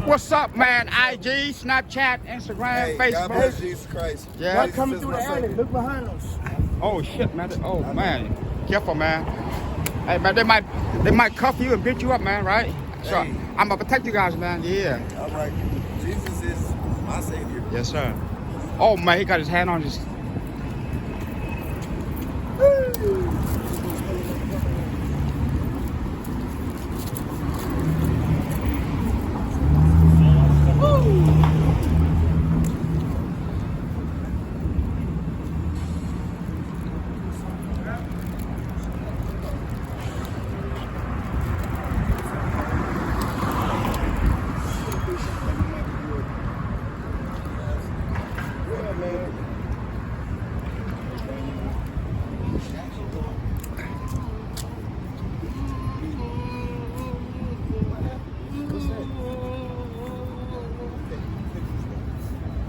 What's up, man? IG, Snapchat, Instagram, Hey, God Facebook. bless Jesus Christ. Yeah. Not coming through the alley. Look behind us. Oh shit, man. Oh man. Careful, man. Hey, man, they might cuff you and beat you up, man. Right? So Hey. I'm gonna protect you guys, man. Yeah. All right. Jesus is my Savior. Yes, sir. Oh man, he got his hand on his.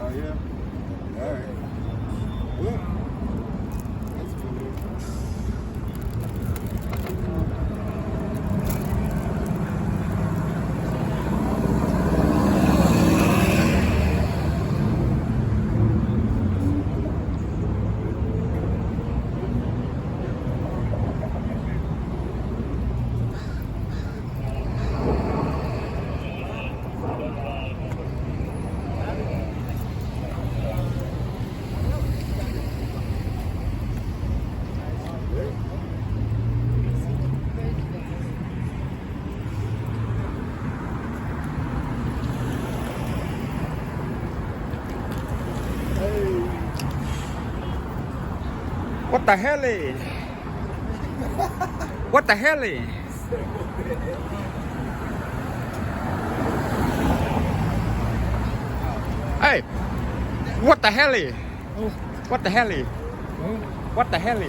Oh, yeah? All right. Well, that's cool. What the hell? What the hell? Hey, what the hell? What the hell? What the hell?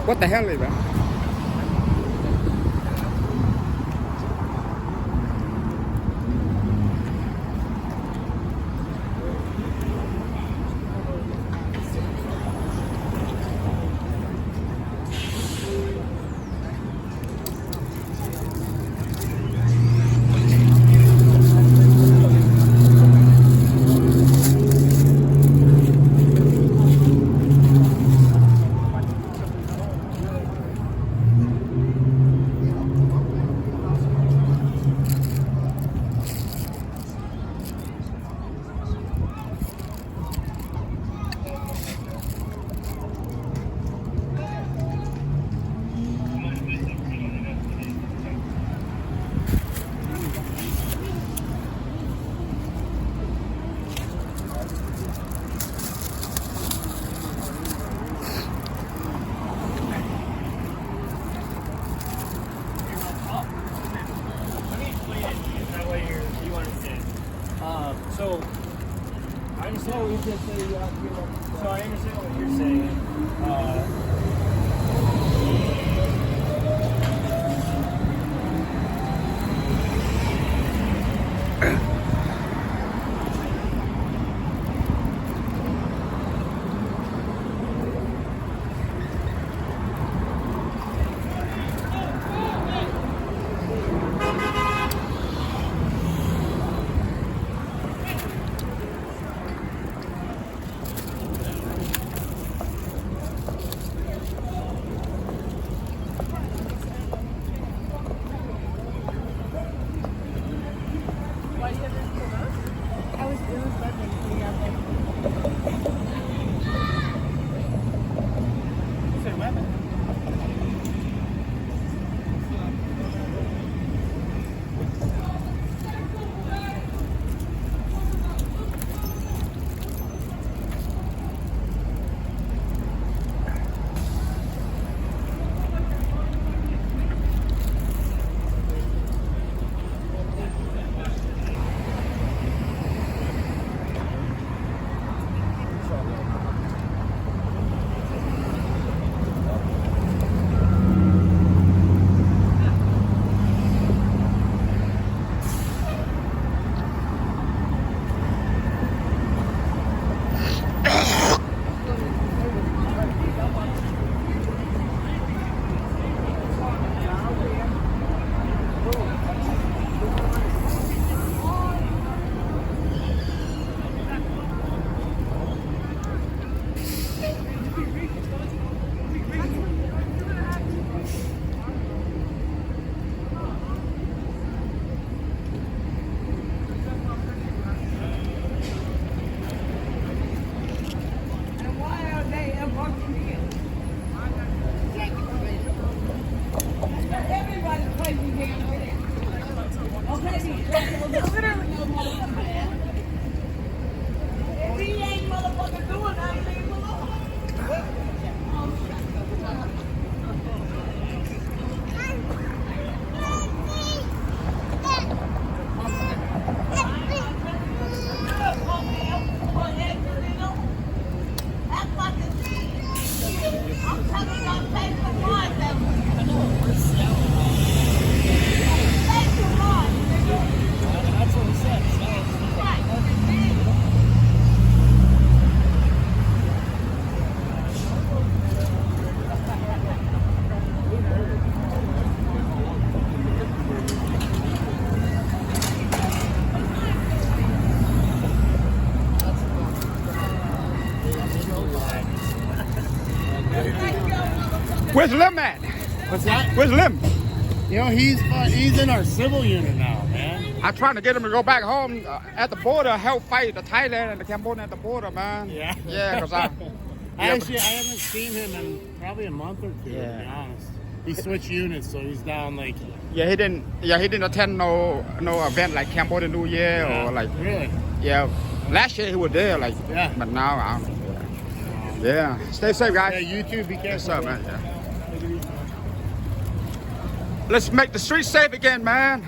What the hell, man? So I understand what you're just saying. So I understand what you're saying. Where's Lim at? What's that? Where's Lim? You know, he's in our civil unit now, man. I'm trying to get him to go back home at the border, help fight the Thailand and the Cambodia at the border, man. Yeah. Yeah, because I Actually, I haven't seen him in probably a month or two, to be honest. He switched units, so he's down like. he didn't attend no event like Cambodia New Year or like Really? yeah. Last year he was there, like Yeah. but now I don't know. Yeah. Stay safe, guys. Yeah, you too. Be What's careful. up, man? Yeah. Let's make the streets safe again, man.